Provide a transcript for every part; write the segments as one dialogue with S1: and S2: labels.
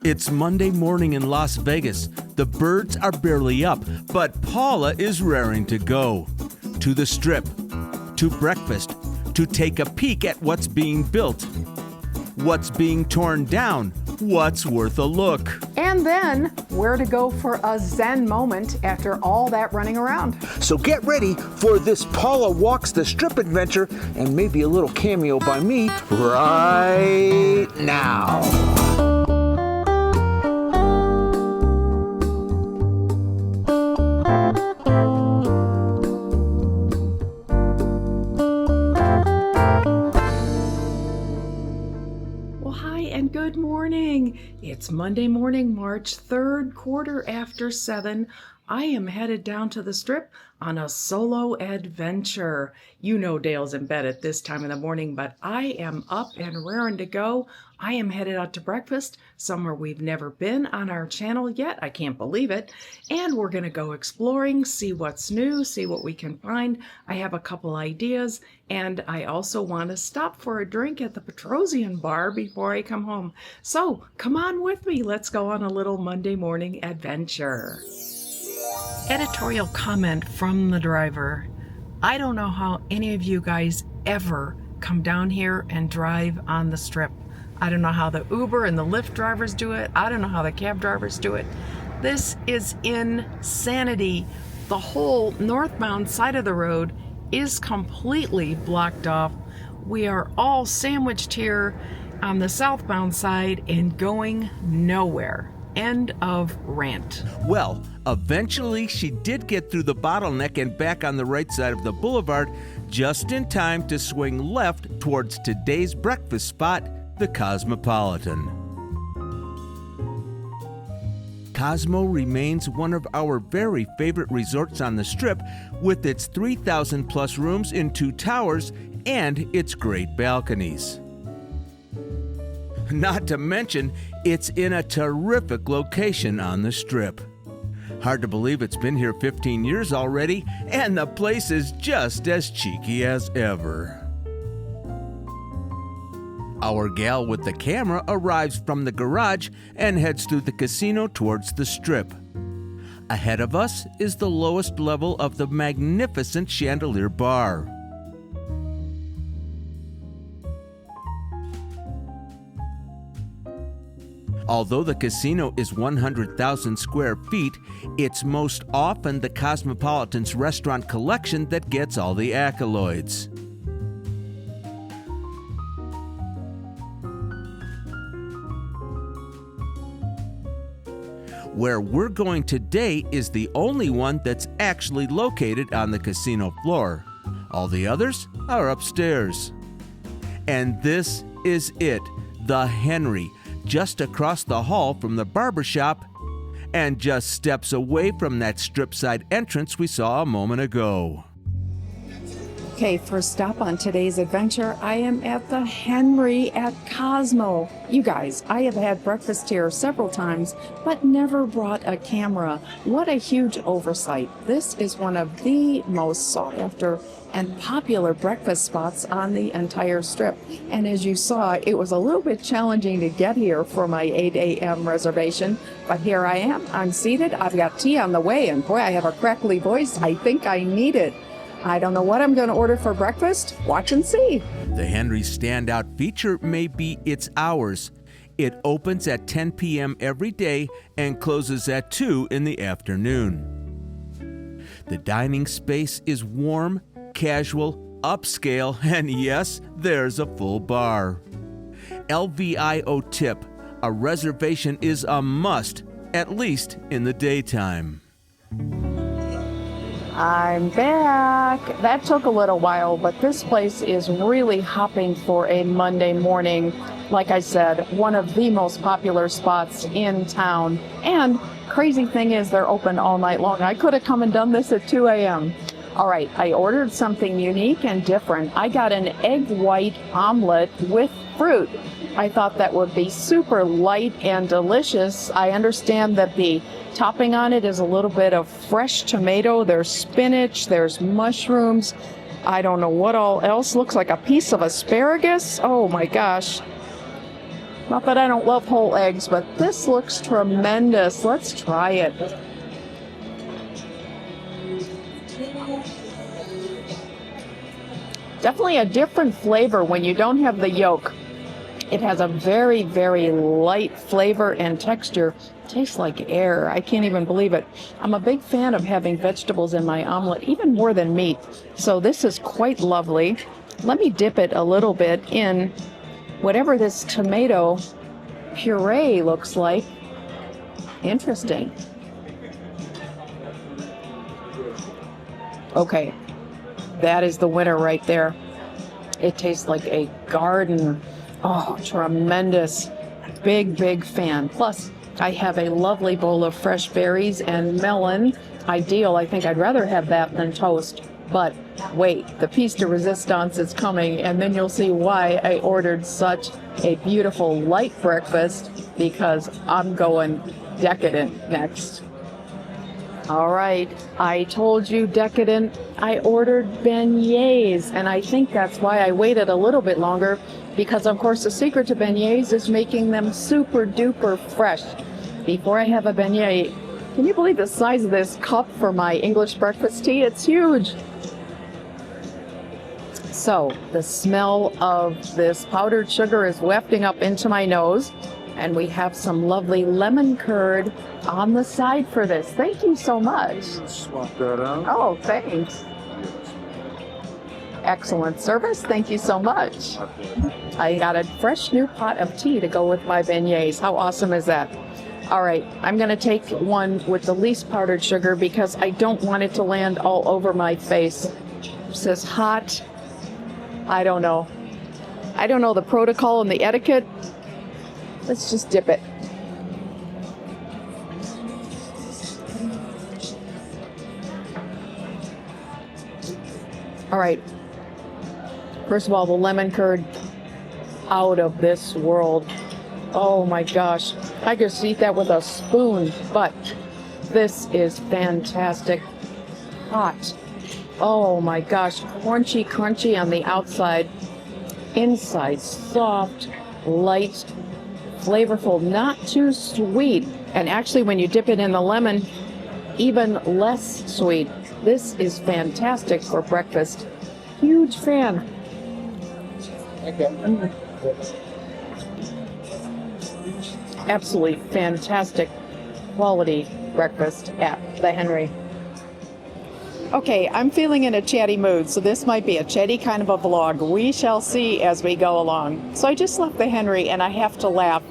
S1: It's Monday morning in Las Vegas. The birds are barely up, but Paula is raring to go. To the Strip, to breakfast, to take a peek at what's being built, what's being torn down, what's worth a look.
S2: And then where to go for a zen moment after all that running around.
S3: So get ready for this Paula Walks the Strip adventure and maybe a little cameo by me right now.
S2: Good morning. It's Monday morning, March 3rd, quarter after 7. I am headed down to the Strip on a solo adventure. You know Dale's in bed at this time of the morning, but I am up and raring to go. I am headed out to breakfast, somewhere we've never been on our channel yet. I can't believe it. And we're going to go exploring, see what's new, see what we can find. I have a couple ideas, and I also want to stop for a drink at the Petrossian Bar before I come home. So come on with me. Let's go on a little Monday morning adventure. Editorial comment from the driver. I don't know how any of you guys ever come down here and drive on the Strip. I don't know how the Uber and the Lyft drivers do it. I don't know how the cab drivers do it. This is insanity. The whole northbound side of the road is completely blocked off. We are all sandwiched here on the southbound side and going nowhere. End of rant.
S1: Well, eventually she did get through the bottleneck and back on the right side of the boulevard just in time to swing left towards today's breakfast spot, the Cosmopolitan. Cosmo remains one of our very favorite resorts on the Strip with its 3,000 plus rooms in 2 towers and its great balconies. Not to mention, it's in a terrific location on the Strip. Hard to believe it's been here 15 years already, and the place is just as cheeky as ever. Our gal with the camera arrives from the garage and heads through the casino towards the Strip. Ahead of us is the lowest level of the magnificent chandelier bar. Although the casino is 100,000 square feet, it's most often the Cosmopolitan's restaurant collection that gets all the accolades. Where we're going today is the only one that's actually located on the casino floor. All the others are upstairs. And this is it, the Henry, just across the hall from the barbershop and just steps away from that strip-side entrance we saw a moment ago.
S2: Okay, first stop on today's adventure, I am at the Henry at Cosmo. You guys, I have had breakfast here several times, but never brought a camera. What a huge oversight. This is one of the most sought after and popular breakfast spots on the entire Strip. And as you saw, it was a little bit challenging to get here for my 8 a.m. reservation, but here I am. I'm seated. I've got tea on the way, and boy, I have a crackly voice. I think I need it. I don't know what I'm going to order for breakfast. Watch and see.
S1: The Henry's standout feature may be its hours. It opens at 10 p.m. every day and closes at 2 in the afternoon. The dining space is warm, casual, upscale, and yes, there's a full bar. LVIO tip, a reservation is a must, at least in the daytime.
S2: I'm back. That took a little while, but this place is really hopping for a Monday morning. Like I said, one of the most popular spots in town. And crazy thing is they're open all night long. I could have come and done this at 2 a.m. All right, I ordered something unique and different. I got an egg white omelet with fruit. I thought that would be super light and delicious. I understand that the topping on it is a little bit of fresh tomato. There's spinach, there's mushrooms. I don't know what all else. Looks like a piece of asparagus. Oh my gosh. Not that I don't love whole eggs, but this looks tremendous. Let's try it. Definitely a different flavor when you don't have the yolk. It has a very, very light flavor and texture. Tastes like air. I can't even believe it. I'm a big fan of having vegetables in my omelet, even more than meat. So this is quite lovely. Let me dip it a little bit in whatever this tomato puree looks like. Interesting. Okay, that is the winner right there. It tastes like a garden. Oh, tremendous. Big, big fan. Plus, I have a lovely bowl of fresh berries and melon. Ideal. I think I'd rather have that than toast. But wait, the piece de resistance is coming, and then you'll see why I ordered such a beautiful light breakfast, because I'm going decadent next. All right, I told you decadent. I ordered beignets, and I think that's why I waited a little bit longer, because of course the secret to beignets is making them super duper fresh. Before I have a beignet, can you believe the size of this cup for my English breakfast tea? It's huge. So the smell of this powdered sugar is wafting up into my nose, and we have some lovely lemon curd on the side for this. Thank you so much.
S3: Swap that out.
S2: Oh, thanks. Excellent service. Thank you so much. I got a fresh new pot of tea to go with my beignets. How awesome is that? All right, I'm going to take one with the least powdered sugar because I don't want it to land all over my face. It says hot. I don't know. I don't know the protocol and the etiquette. Let's just dip it. All right. First of all, the lemon curd, out of this world. Oh my gosh. I could eat that with a spoon, but this is fantastic. Hot. Oh my gosh. Crunchy, crunchy on the outside. Inside, soft, light, flavorful, not too sweet. And actually, when you dip it in the lemon, even less sweet. This is fantastic for breakfast. Huge fan. Absolutely fantastic quality breakfast at the Henry. Okay, I'm feeling in a chatty mood, so this might be a chatty kind of a vlog. We shall see as we go along. So I just left the Henry and I have to laugh.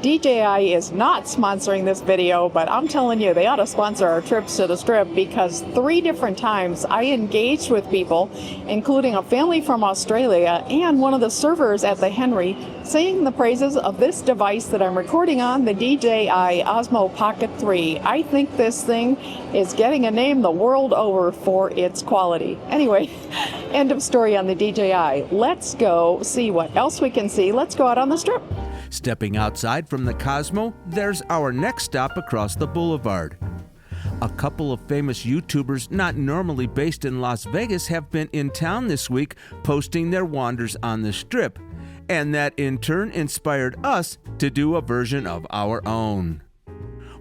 S2: DJI is not sponsoring this video, but I'm telling you, they ought to sponsor our trips to the Strip, because 3 different times I engaged with people, including a family from Australia and one of the servers at the Henry, singing the praises of this device that I'm recording on, the DJI Osmo Pocket 3. I think this thing is getting a name the world over for its quality. Anyway, end of story on the DJI. Let's go see what else we can see. Let's go out on the Strip.
S1: Stepping outside from the Cosmo, there's our next stop across the boulevard. A couple of famous YouTubers not normally based in Las Vegas have been in town this week posting their wanders on the Strip, and that in turn inspired us to do a version of our own.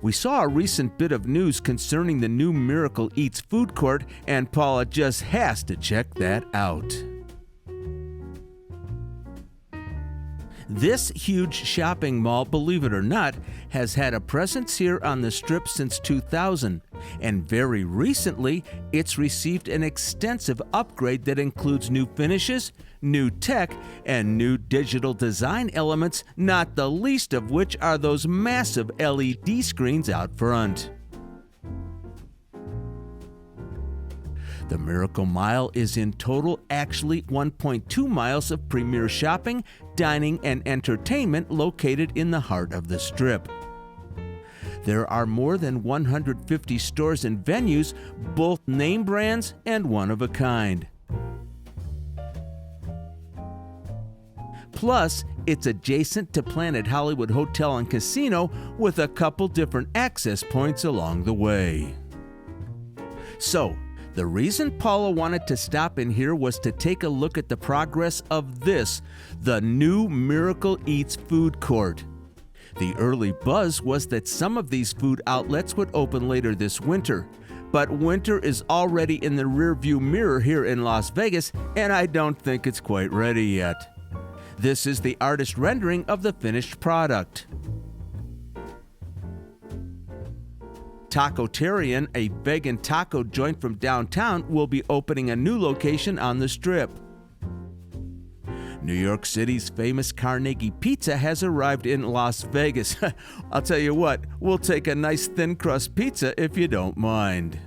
S1: We saw a recent bit of news concerning the new Miracle Eats food court, and Paula just has to check that out. This huge shopping mall, believe it or not, has had a presence here on the Strip since 2000, and very recently, it's received an extensive upgrade that includes new finishes, new tech, and new digital design elements, not the least of which are those massive LED screens out front. The Miracle Mile is in total actually 1.2 miles of premier shopping, dining, and entertainment located in the heart of the Strip. There are more than 150 stores and venues, both name brands and one of a kind. Plus, it's adjacent to Planet Hollywood Hotel and Casino with a couple different access points along the way. So, The reason Paula wanted to stop in here was to take a look at the progress of this, the new Miracle Eats food court. The early buzz was that some of these food outlets would open later this winter, but winter is already in the rearview mirror here in Las Vegas, and I don't think it's quite ready yet. This is the artist rendering of the finished product. Tacotarian, a vegan taco joint from downtown, will be opening a new location on the Strip. New York City's famous Carnegie Pizza has arrived in Las Vegas. I'll tell you what, we'll take a nice thin crust pizza if you don't mind.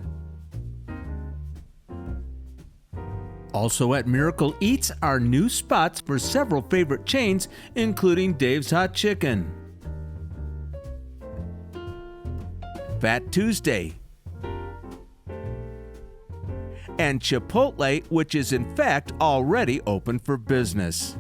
S1: Also at Miracle Eats are new spots for several favorite chains, including Dave's Hot Chicken, Fat Tuesday, and Chipotle, which is in fact already open for business.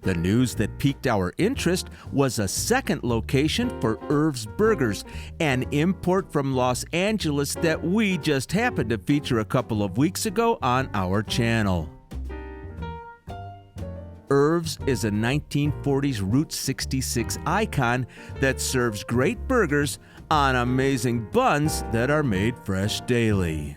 S1: The news that piqued our interest was a second location for Irv's Burgers, an import from Los Angeles that we just happened to feature a couple of weeks ago on our channel. Irv's is a 1940s Route 66 icon that serves great burgers on amazing buns that are made fresh daily.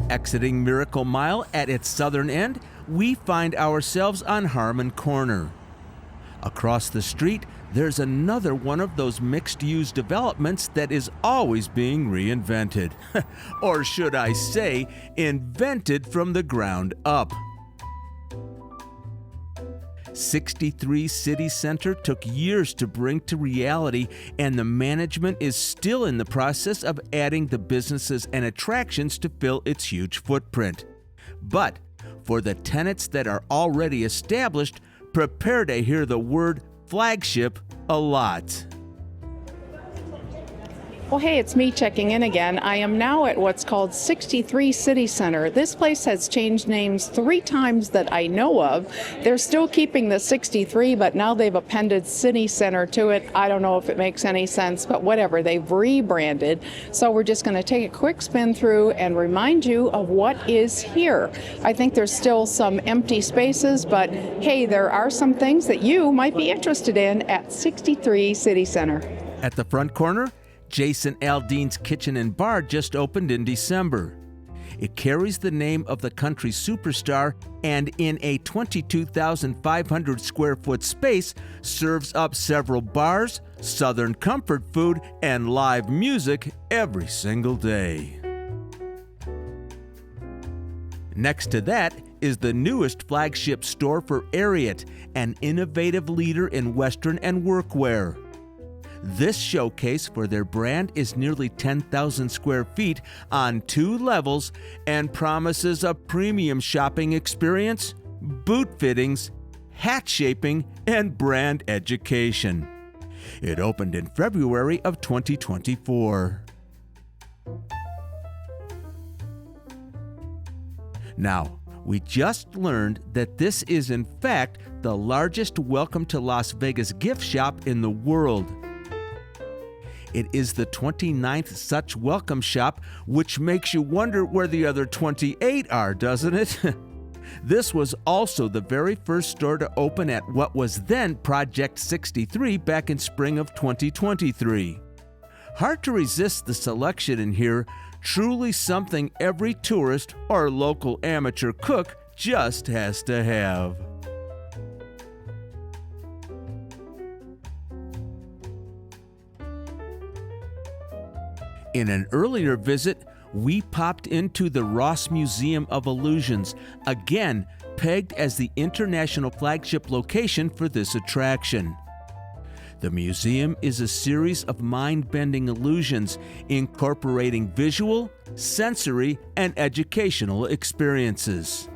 S1: Exiting Miracle Mile at its southern end, we find ourselves on Harmon Corner. Across the street, there's another one of those mixed-use developments that is always being reinvented. Or should I say, invented from the ground up. 63 CityCenter took years to bring to reality, and the management is still in the process of adding the businesses and attractions to fill its huge footprint. But for the tenants that are already established, prepare to hear the word flagship a lot.
S2: Well, hey, it's me checking in again. I am now at what's called 63 CityCenter. This place has changed names 3 times that I know of. They're still keeping the 63, but now they've appended CityCenter to it. I don't know if it makes any sense, but whatever. They've rebranded. So we're just going to take a quick spin through and remind you of what is here. I think there's still some empty spaces, but hey, there are some things that you might be interested in at 63 CityCenter.
S1: At the front corner, Jason Aldean's Kitchen and Bar just opened in December. It carries the name of the country superstar and in a 22,500 square foot space serves up several bars, Southern comfort food, and live music every single day. Next to that is the newest flagship store for Ariat, an innovative leader in Western and workwear. This showcase for their brand is nearly 10,000 square feet on 2 levels and promises a premium shopping experience, boot fittings, hat shaping, and brand education. It opened in February of 2024. Now, we just learned that this is in fact the largest Welcome to Las Vegas gift shop in the world. It is the 29th such welcome shop, which makes you wonder where the other 28 are, doesn't it? This was also the very first store to open at what was then Project 63 back in spring of 2023. Hard to resist the selection in here, truly something every tourist or local amateur cook just has to have. In an earlier visit, we popped into the Ross Museum of Illusions, again pegged as the international flagship location for this attraction. The museum is a series of mind-bending illusions incorporating visual, sensory, and educational experiences.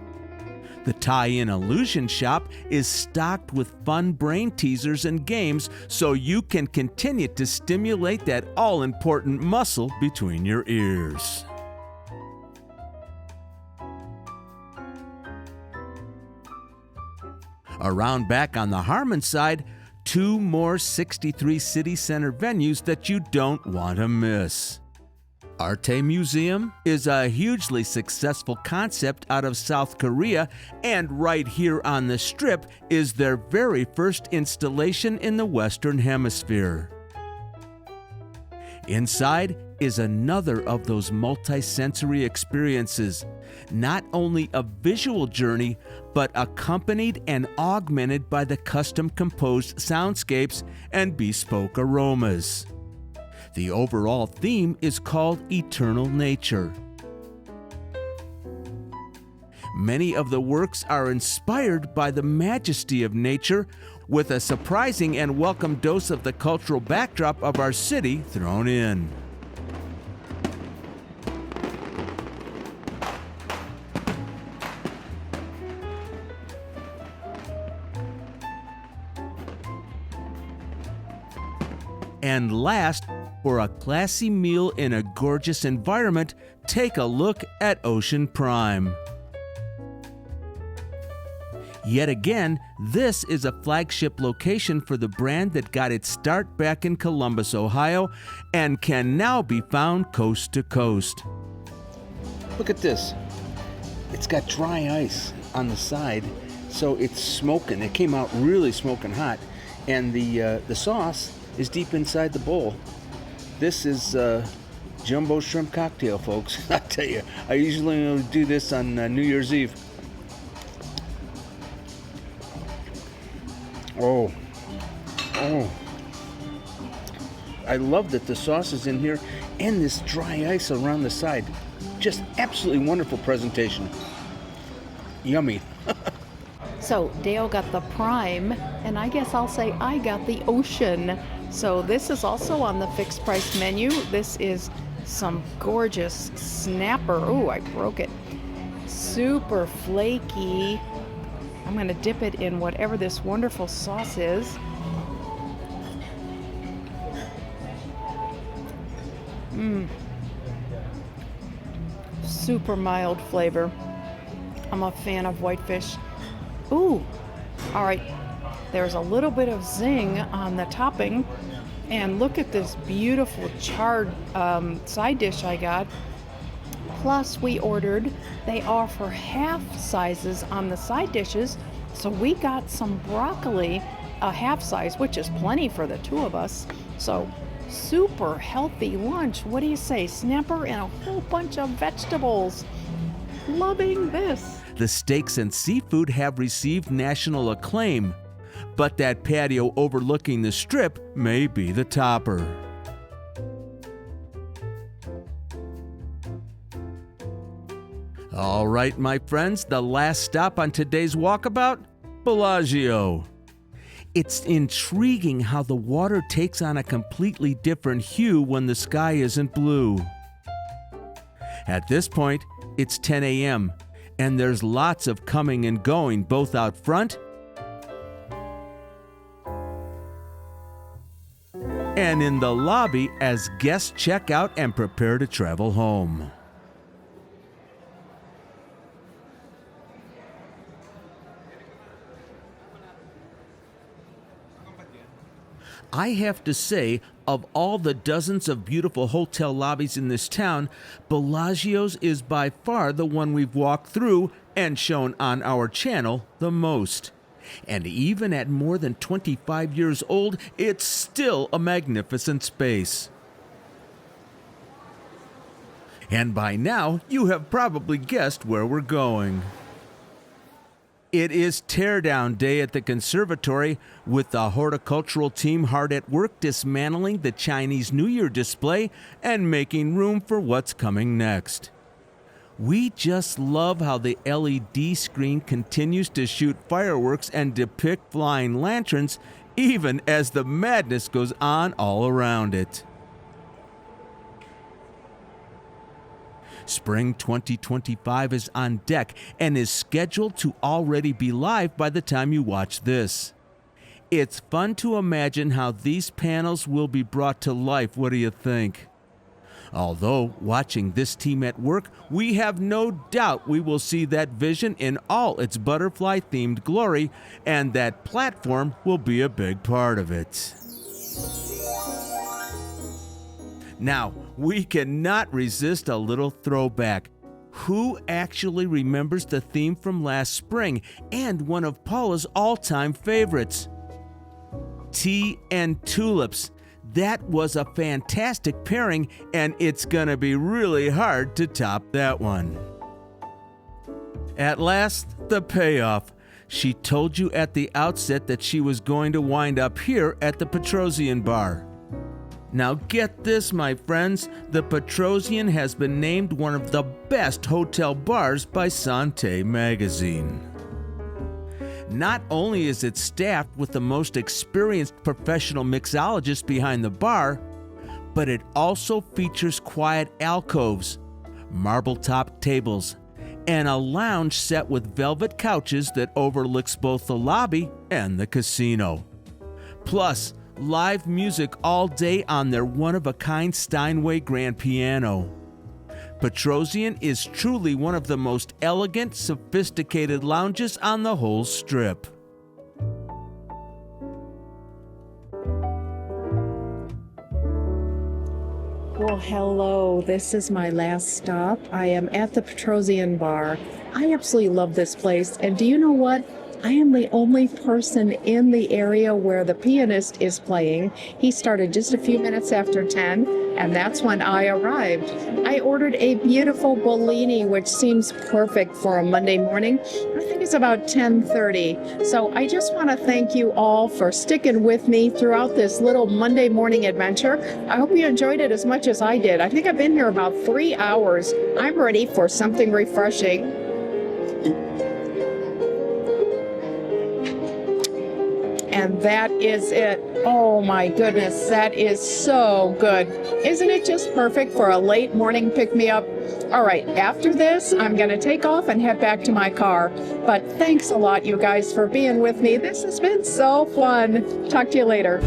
S1: The tie-in illusion shop is stocked with fun brain teasers and games so you can continue to stimulate that all-important muscle between your ears. Around back on the Harmon side, 2 more 63 City Center venues that you don't want to miss. ARTE Museum is a hugely successful concept out of South Korea, and right here on the Strip is their very first installation in the Western Hemisphere. Inside is another of those multi-sensory experiences, not only a visual journey, but accompanied and augmented by the custom-composed soundscapes and bespoke aromas. The overall theme is called Eternal Nature. Many of the works are inspired by the majesty of nature, with a surprising and welcome dose of the cultural backdrop of our city thrown in. And last, for a classy meal in a gorgeous environment, take a look at Ocean Prime. Yet again, this is a flagship location for the brand that got its start back in Columbus, Ohio, and can now be found coast to coast.
S3: Look at this. It's got dry ice on the side, so it's smoking. It came out really smoking hot, and the sauce is deep inside the bowl. This is jumbo shrimp cocktail, folks. I tell you, I usually only do this on New Year's Eve. Oh, I love that the sauce is in here and this dry ice around the side. Just absolutely wonderful presentation. Yummy.
S4: So Dale got the Prime, and I guess I'll say I got the Ocean. So this is also on the fixed price menu. This is some gorgeous snapper. Oh, I broke it. Super flaky. I'm going to dip it in whatever this wonderful sauce is. Super mild flavor. I'm a fan of whitefish. Ooh, all right. There's a little bit of zing on the topping. And look at this beautiful charred side dish I got. Plus we ordered, they offer half sizes on the side dishes. So we got some broccoli, a half size, which is plenty for the two of us. So super healthy lunch. What do you say? Snapper and a whole bunch of vegetables. Loving this.
S1: The steaks and seafood have received national acclaim, but that patio overlooking the Strip may be the topper. All right, my friends, the last stop on today's walkabout, Bellagio. It's intriguing how the water takes on a completely different hue when the sky isn't blue. At this point, it's 10 a.m., and there's lots of coming and going both out front and in the lobby as guests check out and prepare to travel home. I have to say, of all the dozens of beautiful hotel lobbies in this town, Bellagio's is by far the one we've walked through and shown on our channel the most. And even at more than 25 years old, it's still a magnificent space. And by now, you have probably guessed where we're going. It is teardown day at the conservatory, with the horticultural team hard at work dismantling the Chinese New Year display and making room for what's coming next. We just love how the LED screen continues to shoot fireworks and depict flying lanterns, even as the madness goes on all around it. Spring 2025 is on deck and is scheduled to already be live by the time you watch this. It's fun to imagine how these panels will be brought to life. What do you think? Although, watching this team at work, we have no doubt we will see that vision in all its butterfly-themed glory, and that platform will be a big part of it. Now, we cannot resist a little throwback. Who actually remembers the theme from last spring and one of Paula's all-time favorites? Tea and tulips. That was a fantastic pairing, and it's gonna be really hard to top that one. At last, the payoff. She told you at the outset that she was going to wind up here at the Petrossian Bar. Now get this, my friends, the Petrossian has been named one of the best hotel bars by Santé magazine. Not only is it staffed with the most experienced professional mixologists behind the bar, but it also features quiet alcoves, marble-top tables, and a lounge set with velvet couches that overlooks both the lobby and the casino. Plus, live music all day on their one-of-a-kind Steinway grand piano. Petrossian is truly one of the most elegant, sophisticated lounges on the whole strip.
S2: Well, hello. This is my last stop. I am at the Petrossian Bar. I absolutely love this place. And do you know what? I am the only person in the area where the pianist is playing. He started just a few minutes after 10, and that's when I arrived. I ordered a beautiful Bellini, which seems perfect for a Monday morning. I think it's about 10:30. So I just want to thank you all for sticking with me throughout this little Monday morning adventure. I hope you enjoyed it as much as I did. I think I've been here about 3 hours. I'm ready for something refreshing. And that is it. Oh my goodness, that is so good. Isn't it just perfect for a late morning pick-me-up? All right, after this, I'm going to take off and head back to my car. But thanks a lot, you guys, for being with me. This has been so fun. Talk to you later.